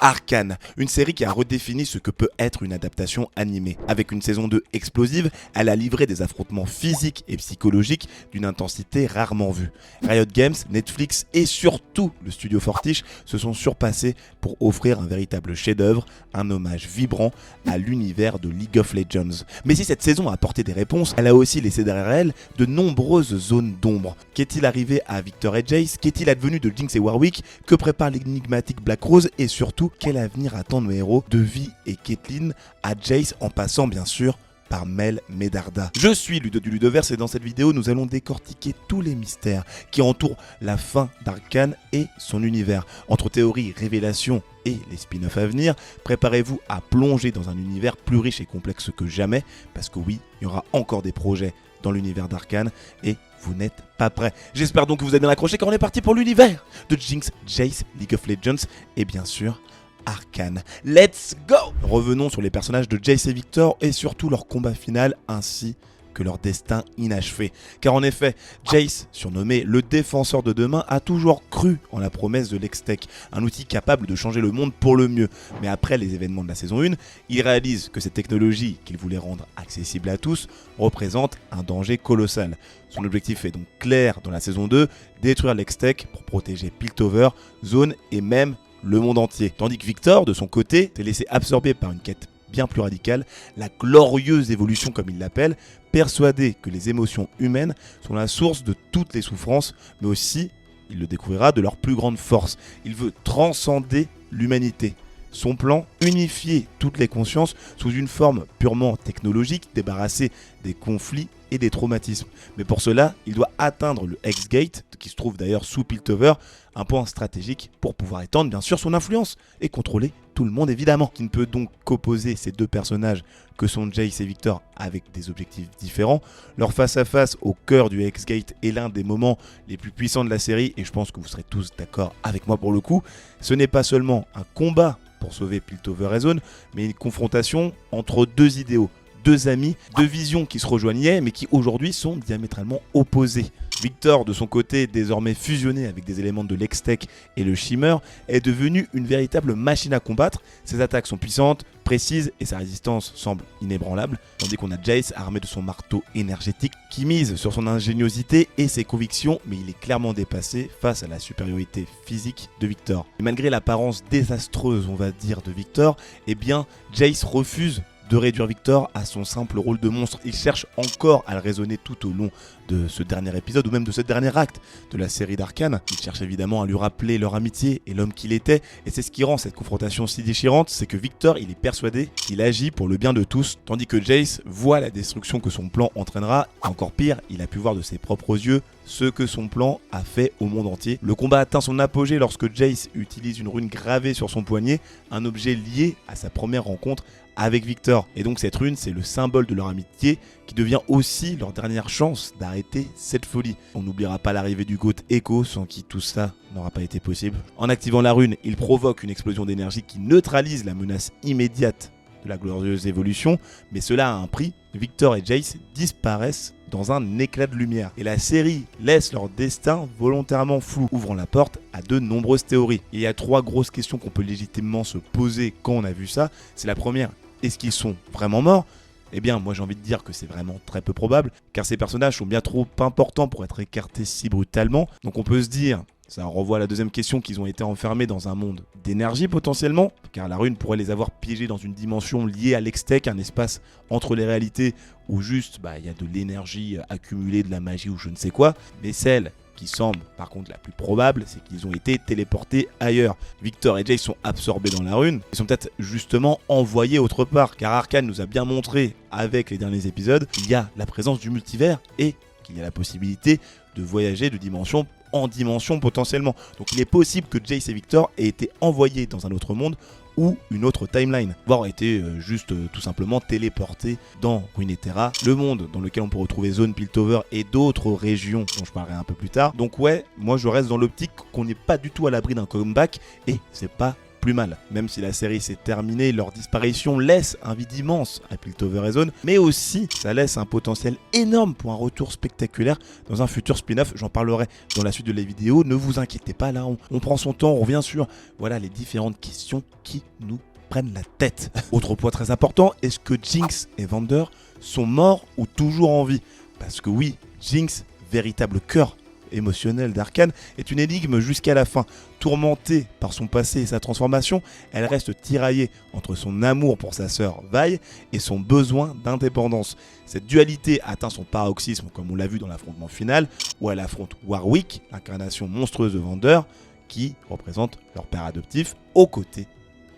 Arcane, une série qui a redéfini ce que peut être une adaptation animée. Avec une saison 2 explosive, elle a livré des affrontements physiques et psychologiques d'une intensité rarement vue. Riot Games, Netflix et surtout le studio Fortiche se sont surpassés pour offrir un véritable chef-d'œuvre, un hommage vibrant à l'univers de League of Legends. Mais si cette saison a apporté des réponses, elle a aussi laissé derrière elle de nombreuses zones d'ombre. Qu'est-il arrivé à Viktor et Jayce? Qu'est-il advenu de Jinx et Warwick? Que prépare l'énigmatique Black Rose? Et surtout, quel avenir attend nos héros de Vi et Caitlyn à Jayce en passant bien sûr par Mel Medarda. Je suis Ludo du Ludoverse et dans cette vidéo nous allons décortiquer tous les mystères qui entourent la fin d'Arcane et son univers. Entre théories, révélations et les spin-offs à venir, préparez-vous à plonger dans un univers plus riche et complexe que jamais, parce que oui, il y aura encore des projets dans l'univers d'Arcane et vous n'êtes pas prêts. J'espère donc que vous êtes bien accrochés car on est parti pour l'univers de Jinx, Jayce, League of Legends et bien sûr Arcane. Let's go! Revenons sur les personnages de Jayce et Viktor et surtout leur combat final ainsi que leur destin inachevé. Car en effet, Jayce, surnommé le défenseur de demain, a toujours cru en la promesse de l'Hextech, un outil capable de changer le monde pour le mieux. Mais après les événements de la saison 1, il réalise que cette technologie qu'il voulait rendre accessible à tous représente un danger colossal. Son objectif est donc clair dans la saison 2, détruire l'Hextech pour protéger Piltover, Zone et même le monde entier. Tandis que Viktor, de son côté, s'est laissé absorber par une quête bien plus radicale, la glorieuse évolution comme il l'appelle, persuadé que les émotions humaines sont la source de toutes les souffrances, mais aussi, il le découvrira, de leur plus grande force. Il veut transcender l'humanité. Son plan, unifier toutes les consciences sous une forme purement technologique, débarrassée des conflits et des traumatismes. Mais pour cela, il doit atteindre le Hexgate, qui se trouve d'ailleurs sous Piltover, un point stratégique pour pouvoir étendre bien sûr son influence et contrôler tout le monde évidemment. Qui ne peut donc qu'opposer ces deux personnages que sont Jayce et Viktor avec des objectifs différents. Leur face-à-face au cœur du Hexgate est l'un des moments les plus puissants de la série et je pense que vous serez tous d'accord avec moi pour le coup. Ce n'est pas seulement un combat pour sauver Piltover et Zone, mais une confrontation entre deux idéaux. Deux amis, deux visions qui se rejoignaient mais qui aujourd'hui sont diamétralement opposées. Viktor, de son côté, désormais fusionné avec des éléments de l'Hextech et le Shimmer, est devenu une véritable machine à combattre. Ses attaques sont puissantes, précises et sa résistance semble inébranlable, tandis qu'on a Jayce armé de son marteau énergétique qui mise sur son ingéniosité et ses convictions, mais il est clairement dépassé face à la supériorité physique de Viktor. Et malgré l'apparence désastreuse, on va dire, de Viktor, eh bien, Jayce refuse de réduire Viktor à son simple rôle de monstre. Il cherche encore à le raisonner tout au long de ce dernier épisode ou même de ce dernier acte de la série d'Arcane. Il cherche évidemment à lui rappeler leur amitié et l'homme qu'il était et c'est ce qui rend cette confrontation si déchirante, c'est que Viktor il est persuadé qu'il agit pour le bien de tous tandis que Jayce voit la destruction que son plan entraînera et encore pire, il a pu voir de ses propres yeux ce que son plan a fait au monde entier. Le combat atteint son apogée lorsque Jayce utilise une rune gravée sur son poignet, un objet lié à sa première rencontre avec Viktor. Et donc cette rune, c'est le symbole de leur amitié qui devient aussi leur dernière chance d'arrêter cette folie. On n'oubliera pas l'arrivée du GOAT Echo, sans qui tout ça n'aura pas été possible. En activant la rune, il provoque une explosion d'énergie qui neutralise la menace immédiate de la glorieuse évolution, mais cela a un prix. Viktor et Jayce disparaissent dans un éclat de lumière. Et la série laisse leur destin volontairement flou, ouvrant la porte à de nombreuses théories. Il y a trois grosses questions qu'on peut légitimement se poser quand on a vu ça. C'est la première, est-ce qu'ils sont vraiment morts ? Eh bien, moi j'ai envie de dire que c'est vraiment très peu probable, car ces personnages sont bien trop importants pour être écartés si brutalement. Donc on peut se dire, ça renvoie à la deuxième question, qu'ils ont été enfermés dans un monde d'énergie potentiellement, car la rune pourrait les avoir piégés dans une dimension liée à l'Hextech, un espace entre les réalités où juste il y a de l'énergie accumulée, de la magie ou je ne sais quoi, mais celle qui semble par contre la plus probable, c'est qu'ils ont été téléportés ailleurs. Viktor et Jayce sont absorbés dans la rune, ils sont peut-être justement envoyés autre part, car Arcane nous a bien montré avec les derniers épisodes qu'il y a la présence du multivers et qu'il y a la possibilité de voyager de dimension en dimension potentiellement. Donc il est possible que Jayce et Viktor aient été envoyés dans un autre monde ou une autre timeline, voire été juste tout simplement téléportés dans Runeterra, le monde dans lequel on peut retrouver Zone, Piltover et d'autres régions dont je parlerai un peu plus tard. Donc ouais, moi je reste dans l'optique qu'on n'est pas du tout à l'abri d'un comeback et c'est pas plus mal. Même si la série s'est terminée, leur disparition laisse un vide immense à Piltover et Zone, mais aussi ça laisse un potentiel énorme pour un retour spectaculaire dans un futur spin-off. J'en parlerai dans la suite de la vidéo, ne vous inquiétez pas, là on prend son temps, on revient sur voilà les différentes questions qui nous prennent la tête. Autre point très important, est-ce que Jinx et Vander sont morts ou toujours en vie? Parce que oui, Jinx, véritable cœur émotionnel d'Arcane, est une énigme jusqu'à la fin. Tourmentée par son passé et sa transformation, elle reste tiraillée entre son amour pour sa sœur Vi et son besoin d'indépendance. Cette dualité atteint son paroxysme comme on l'a vu dans l'affrontement final, où elle affronte Warwick, l'incarnation monstrueuse de Vander, qui représente leur père adoptif, aux côtés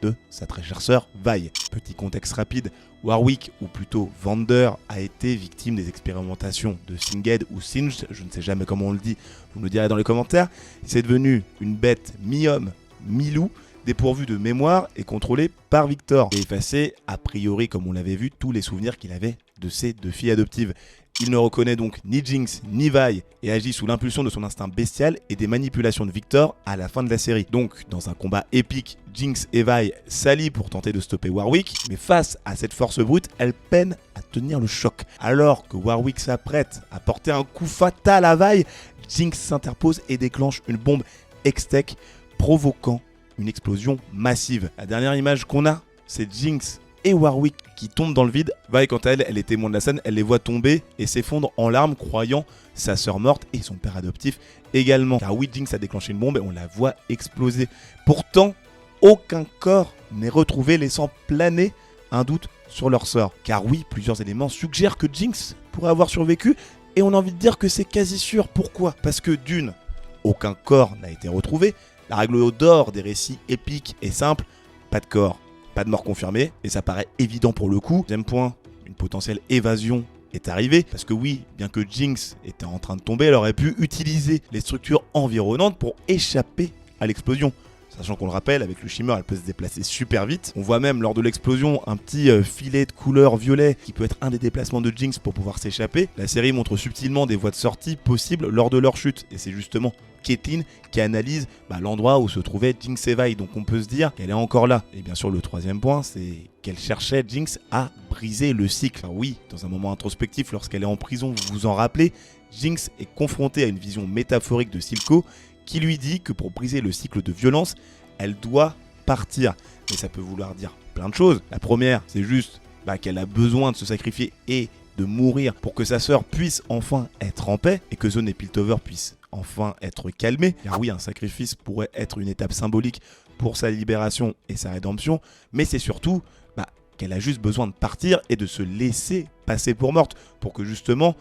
de sa très chère sœur Vi. Petit contexte rapide, Warwick, ou plutôt Vander, a été victime des expérimentations de Singed ou Singed, je ne sais jamais comment on le dit, vous me le direz dans les commentaires. C'est devenu une bête mi-homme, mi-loup, dépourvue de mémoire et contrôlée par Victor, et effacé, a priori comme on l'avait vu, tous les souvenirs qu'il avait de ses deux filles adoptives. Il ne reconnaît donc ni Jinx ni Vi et agit sous l'impulsion de son instinct bestial et des manipulations de Victor à la fin de la série. Donc, dans un combat épique, Jinx et Vi s'allient pour tenter de stopper Warwick, mais face à cette force brute, elle peine à tenir le choc. Alors que Warwick s'apprête à porter un coup fatal à Vi, Jinx s'interpose et déclenche une bombe Hextech, provoquant une explosion massive. La dernière image qu'on a, c'est Jinx et Warwick qui tombent dans le vide. Vi, quant à elle, elle est témoin de la scène, elle les voit tomber et s'effondre en larmes, croyant sa sœur morte et son père adoptif également. Car oui, Jinx a déclenché une bombe et on la voit exploser. Pourtant, aucun corps n'est retrouvé, laissant planer un doute sur leur sort. Car oui, plusieurs éléments suggèrent que Jinx pourrait avoir survécu et on a envie de dire que c'est quasi sûr. Pourquoi? Parce que d'une, aucun corps n'a été retrouvé. La règle d'or des récits épiques est simple, pas de corps, pas de mort confirmée, et ça paraît évident pour le coup. Deuxième point, une potentielle évasion est arrivée, parce que oui, bien que Jinx était en train de tomber, elle aurait pu utiliser les structures environnantes pour échapper à l'explosion. Sachant qu'on le rappelle, avec le shimmer, elle peut se déplacer super vite. On voit même lors de l'explosion un petit filet de couleur violet qui peut être un des déplacements de Jinx pour pouvoir s'échapper. La série montre subtilement des voies de sortie possibles lors de leur chute. Et c'est justement Caitlyn qui analyse l'endroit où se trouvait Jinx et Vi. Donc on peut se dire qu'elle est encore là. Et bien sûr, le troisième point, c'est qu'elle cherchait Jinx à briser le cycle. Alors oui, dans un moment introspectif, lorsqu'elle est en prison, vous vous en rappelez, Jinx est confrontée à une vision métaphorique de Silco qui lui dit que pour briser le cycle de violence, elle doit partir. Mais ça peut vouloir dire plein de choses. La première, c'est juste qu'elle a besoin de se sacrifier et de mourir pour que sa sœur puisse enfin être en paix et que Zone et Piltover puissent enfin être calmés. Car oui, un sacrifice pourrait être une étape symbolique pour sa libération et sa rédemption, mais c'est surtout qu'elle a juste besoin de partir et de se laisser passer pour morte pour que justement,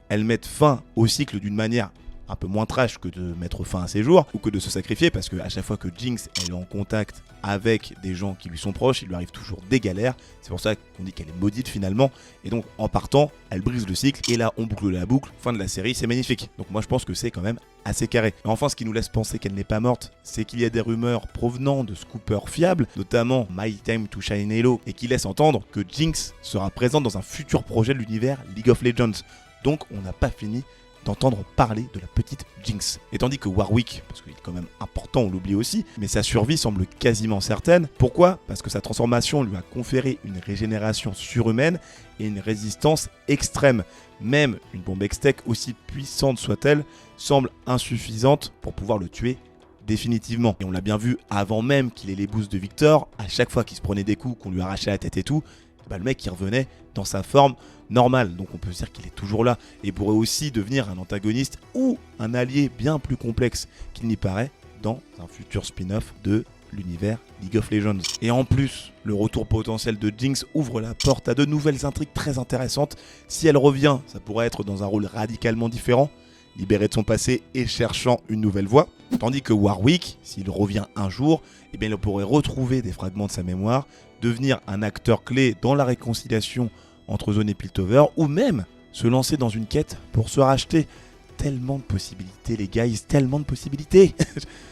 elle mette fin au cycle d'une manière un peu moins trash que de mettre fin à ses jours ou que de se sacrifier, parce qu'à chaque fois que Jinx elle est en contact avec des gens qui lui sont proches, il lui arrive toujours des galères. C'est pour ça qu'on dit qu'elle est maudite finalement, et donc en partant elle brise le cycle et là on boucle la boucle. Fin de la série, c'est magnifique. Donc moi je pense que c'est quand même assez carré. Et enfin, ce qui nous laisse penser qu'elle n'est pas morte, c'est qu'il y a des rumeurs provenant de scoopers fiables, notamment My Time to Shine Halo, et qui laissent entendre que Jinx sera présente dans un futur projet de l'univers League of Legends. Donc on n'a pas fini d'entendre parler de la petite Jinx. Et tandis que Warwick, parce qu'il est quand même important, on l'oublie aussi, mais sa survie semble quasiment certaine. Pourquoi? Parce que sa transformation lui a conféré une régénération surhumaine et une résistance extrême. Même une bombe Hextech, aussi puissante soit-elle, semble insuffisante pour pouvoir le tuer définitivement. Et on l'a bien vu avant même qu'il ait les boosts de Victor, à chaque fois qu'il se prenait des coups, qu'on lui arrachait la tête et tout, le mec il revenait dans sa forme normale. Donc on peut se dire qu'il est toujours là et pourrait aussi devenir un antagoniste ou un allié bien plus complexe qu'il n'y paraît dans un futur spin-off de l'univers League of Legends. Et en plus, le retour potentiel de Jinx ouvre la porte à de nouvelles intrigues très intéressantes. Si elle revient, ça pourrait être dans un rôle radicalement différent, libéré de son passé et cherchant une nouvelle voie. Tandis que Warwick, s'il revient un jour, il pourrait retrouver des fragments de sa mémoire, devenir un acteur clé dans la réconciliation entre Zone et Piltover, ou même se lancer dans une quête pour se racheter. Tellement de possibilités les guys, tellement de possibilités.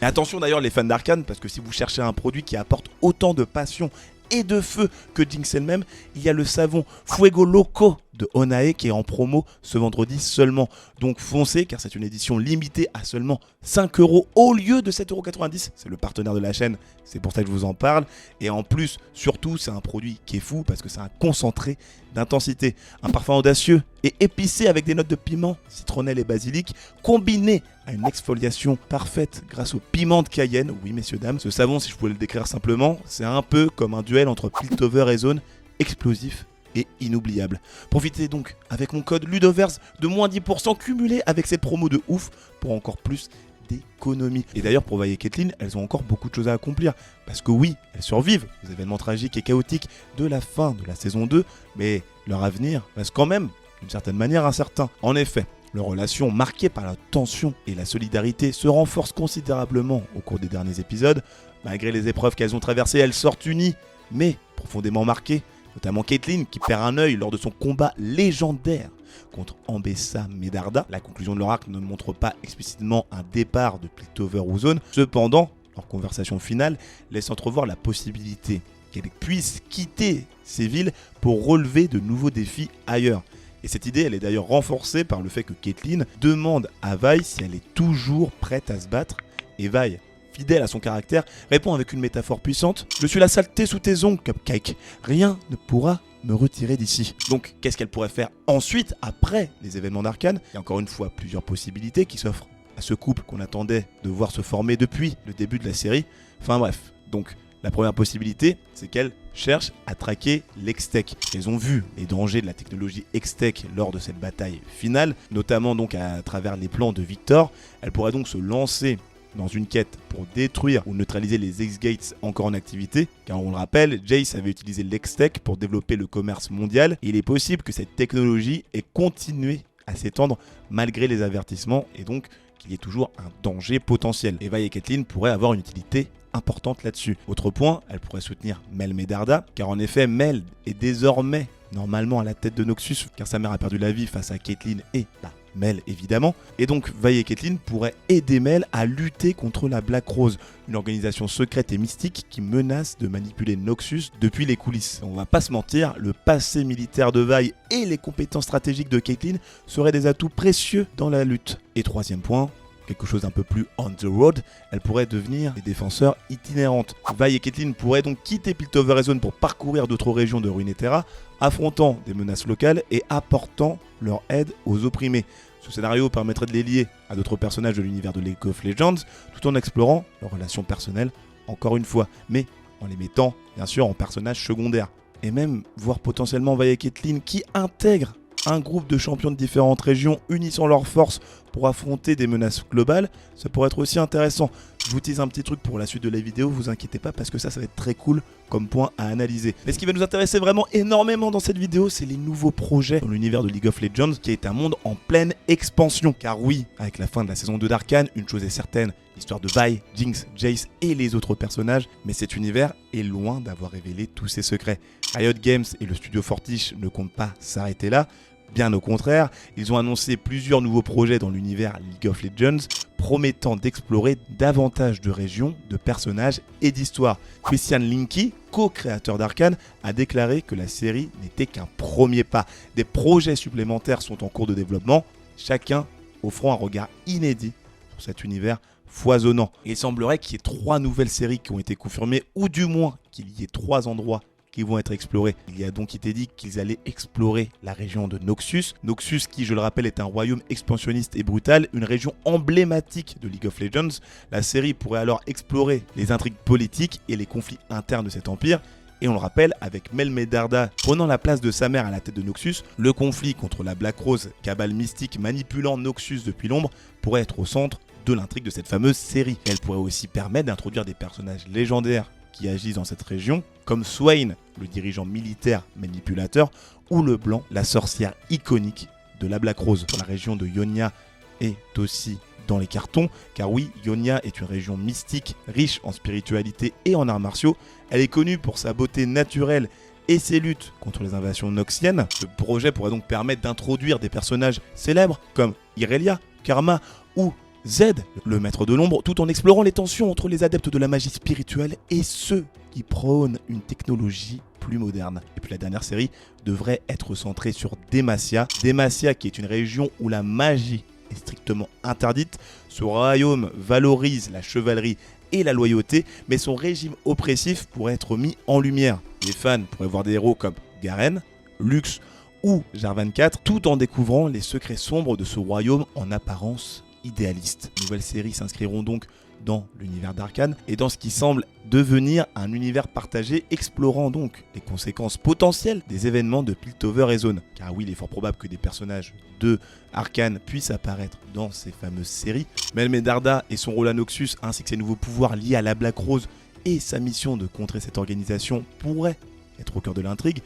Et attention d'ailleurs les fans d'Arcane, parce que si vous cherchez un produit qui apporte autant de passion et de feu que Jinx elle-même, il y a le savon Fuego Loco de Onae qui est en promo ce vendredi seulement. Donc foncez car c'est une édition limitée à seulement 5€ au lieu de 7,90€. C'est le partenaire de la chaîne, c'est pour ça que je vous en parle. Et en plus, surtout, c'est un produit qui est fou parce que c'est un concentré d'intensité. Un parfum audacieux et épicé avec des notes de piment, citronnelle et basilic, combiné à une exfoliation parfaite grâce au piment de Cayenne. Oui, messieurs, dames, ce savon, si je pouvais le décrire simplement, c'est un peu comme un duel entre Piltover et Zone, explosif et inoubliable. Profitez donc avec mon code Ludoverse de moins 10% cumulé avec ces promos de ouf pour encore plus d'économie. Et d'ailleurs pour Vi et Caitlyn, elles ont encore beaucoup de choses à accomplir. Parce que oui, elles survivent aux événements tragiques et chaotiques de la fin de la saison 2, mais leur avenir reste quand même, d'une certaine manière, incertain. En effet, leur relation marquée par la tension et la solidarité se renforce considérablement au cours des derniers épisodes. Malgré les épreuves qu'elles ont traversées, elles sortent unies, mais profondément marquées. Notamment Caitlyn qui perd un œil lors de son combat légendaire contre Ambessa Medarda. La conclusion de leur arc ne montre pas explicitement un départ de Piltover ou Zone. Cependant, leur conversation finale laisse entrevoir la possibilité qu'elle puisse quitter ces villes pour relever de nouveaux défis ailleurs. Et cette idée, elle est d'ailleurs renforcée par le fait que Caitlyn demande à Vi si elle est toujours prête à se battre. Et Vi, fidèle à son caractère, répond avec une métaphore puissante « Je suis la saleté sous tes ongles, Cupcake. Rien ne pourra me retirer d'ici. » Donc, qu'est-ce qu'elle pourrait faire ensuite, après les événements d'Arcane ? Il y a encore une fois plusieurs possibilités qui s'offrent à ce couple qu'on attendait de voir se former depuis le début de la série. Enfin bref, donc la première possibilité, c'est qu'elle cherche à traquer l'Hextech. Elles ont vu les dangers de la technologie Hextech lors de cette bataille finale, notamment donc à travers les plans de Victor. Elle pourrait donc se lancer dans une quête pour détruire ou neutraliser les X-Gates encore en activité, car on le rappelle, Jace avait utilisé l'Hextech pour développer le commerce mondial, et il est possible que cette technologie ait continué à s'étendre malgré les avertissements, et donc qu'il y ait toujours un danger potentiel. Et Vi et Caitlyn pourraient avoir une utilité importante là-dessus. Autre point, elle pourrait soutenir Mel Medarda, car en effet, Mel est désormais normalement à la tête de Noxus, car sa mère a perdu la vie face à Caitlyn et Mel évidemment, et donc Vi et Caitlyn pourraient aider Mel à lutter contre la Black Rose, une organisation secrète et mystique qui menace de manipuler Noxus depuis les coulisses. On va pas se mentir, le passé militaire de Vi et les compétences stratégiques de Caitlyn seraient des atouts précieux dans la lutte. Et troisième point, quelque chose d'un peu plus on the road, elle pourrait devenir des défenseurs itinérantes. Vi et Caitlyn pourraient donc quitter Piltover et Zone pour parcourir d'autres régions de Runeterra, affrontant des menaces locales et apportant leur aide aux opprimés. Ce scénario permettrait de les lier à d'autres personnages de l'univers de League of Legends, tout en explorant leurs relations personnelles, encore une fois, mais en les mettant bien sûr en personnages secondaires. Et même voir potentiellement Vi et Caitlyn qui intègrent un groupe de champions de différentes régions unissant leurs forces pour affronter des menaces globales, ça pourrait être aussi intéressant. Je vous tease un petit truc pour la suite de la vidéo, vous inquiétez pas parce que ça va être très cool comme point à analyser. Mais ce qui va nous intéresser vraiment énormément dans cette vidéo, c'est les nouveaux projets dans l'univers de League of Legends, qui est un monde en pleine expansion. Car oui, avec la fin de la saison 2 d'Arcane, une chose est certaine, l'histoire de Vi, Jinx, Jace et les autres personnages, mais cet univers est loin d'avoir révélé tous ses secrets. Riot Games et le studio Fortiche ne comptent pas s'arrêter là. Bien au contraire, ils ont annoncé plusieurs nouveaux projets dans l'univers League of Legends, promettant d'explorer davantage de régions, de personnages et d'histoires. Christian Linky, co-créateur d'Arcane, a déclaré que la série n'était qu'un premier pas. Des projets supplémentaires sont en cours de développement, chacun offrant un regard inédit sur cet univers foisonnant. Et il semblerait qu'il y ait 3 nouvelles séries qui ont été confirmées, ou du moins qu'il y ait 3 endroits qui vont être explorés. Il y a donc été dit qu'ils allaient explorer la région de Noxus. Noxus qui, je le rappelle, est un royaume expansionniste et brutal, une région emblématique de League of Legends. La série pourrait alors explorer les intrigues politiques et les conflits internes de cet empire. Et on le rappelle, avec Mel Medarda prenant la place de sa mère à la tête de Noxus, le conflit contre la Black Rose, cabale mystique manipulant Noxus depuis l'ombre, pourrait être au centre de l'intrigue de cette fameuse série. Elle pourrait aussi permettre d'introduire des personnages légendaires qui agissent dans cette région, comme Swain, le dirigeant militaire manipulateur, ou le Blanc, la sorcière iconique de la Black Rose. La région de Ionia est aussi dans les cartons, car oui, Ionia est une région mystique, riche en spiritualité et en arts martiaux. Elle est connue pour sa beauté naturelle et ses luttes contre les invasions noxiennes. Ce projet pourrait donc permettre d'introduire des personnages célèbres comme Irelia, Karma ou Z, le maître de l'ombre, tout en explorant les tensions entre les adeptes de la magie spirituelle et ceux qui prônent une technologie plus moderne. Et puis la dernière série devrait être centrée sur Demacia. Demacia qui est une région où la magie est strictement interdite. Ce royaume valorise la chevalerie et la loyauté, mais son régime oppressif pourrait être mis en lumière. Les fans pourraient voir des héros comme Garen, Lux ou Jarvan IV, tout en découvrant les secrets sombres de ce royaume en apparence idéaliste. Les nouvelles séries s'inscriront donc dans l'univers d'Arcane et dans ce qui semble devenir un univers partagé, explorant donc les conséquences potentielles des événements de Piltover et Zone. Car oui, il est fort probable que des personnages de Arcane puissent apparaître dans ces fameuses séries. Mel Medarda et son rôle à Noxus, ainsi que ses nouveaux pouvoirs liés à la Black Rose et sa mission de contrer cette organisation pourraient être au cœur de l'intrigue.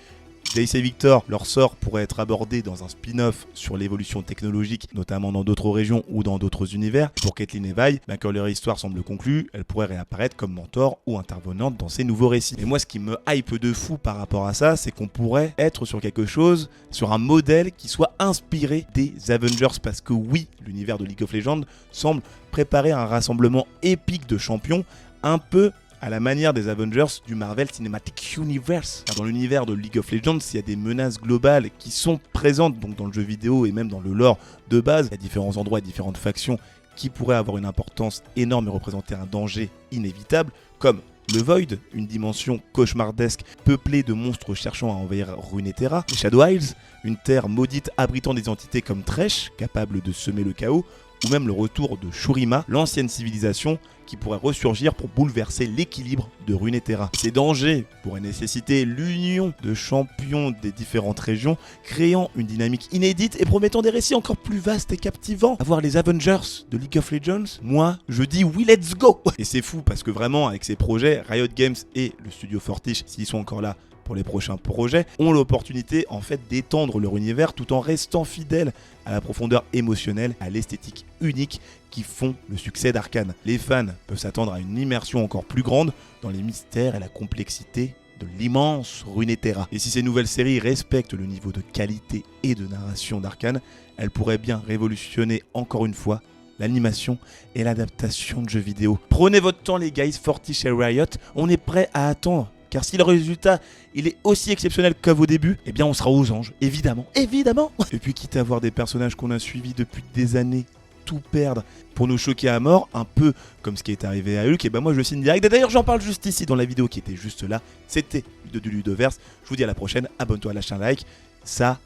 Jace et Victor, leur sort pourrait être abordé dans un spin-off sur l'évolution technologique, notamment dans d'autres régions ou dans d'autres univers. Pour Caitlyn et Vi, quand leur histoire semble conclue, elle pourrait réapparaître comme mentor ou intervenante dans ces nouveaux récits. Et moi, ce qui me hype de fou par rapport à ça, c'est qu'on pourrait être sur quelque chose, sur un modèle qui soit inspiré des Avengers, parce que oui, l'univers de League of Legends semble préparer un rassemblement épique de champions, un peu à la manière des Avengers du Marvel Cinematic Universe. Car dans l'univers de League of Legends, il y a des menaces globales qui sont présentes donc dans le jeu vidéo et même dans le lore de base. Il y a différents endroits et différentes factions qui pourraient avoir une importance énorme et représenter un danger inévitable, comme le Void, une dimension cauchemardesque peuplée de monstres cherchant à envahir Runeterra, les Shadow Isles, une terre maudite abritant des entités comme Thresh, capables de semer le chaos, ou même le retour de Shurima, l'ancienne civilisation qui pourrait ressurgir pour bouleverser l'équilibre de Runeterra. Ces dangers pourraient nécessiter l'union de champions des différentes régions, créant une dynamique inédite et promettant des récits encore plus vastes et captivants. Avoir les Avengers de League of Legends, moi je dis oui, let's go. Et c'est fou parce que vraiment avec ces projets, Riot Games et le studio Fortiche, s'ils sont encore là pour les prochains projets, ont l'opportunité en fait d'étendre leur univers tout en restant fidèles à la profondeur émotionnelle, à l'esthétique unique qui font le succès d'Arcane. Les fans peuvent s'attendre à une immersion encore plus grande dans les mystères et la complexité de l'immense Runeterra. Et si ces nouvelles séries respectent le niveau de qualité et de narration d'Arcane, elles pourraient bien révolutionner encore une fois l'animation et l'adaptation de jeux vidéo. Prenez votre temps les guys, Fortiche et Riot, on est prêt à attendre. Car si le résultat il est aussi exceptionnel qu'à vos débuts, eh bien on sera aux anges, évidemment, évidemment. Et puis quitte à voir des personnages qu'on a suivis depuis des années tout perdre pour nous choquer à mort, un peu comme ce qui est arrivé à Hulk, et ben moi je signe direct. Et d'ailleurs j'en parle juste ici dans la vidéo qui était juste là, c'était de du Ludoverse. Je vous dis à la prochaine, abonne-toi, lâche un like, ça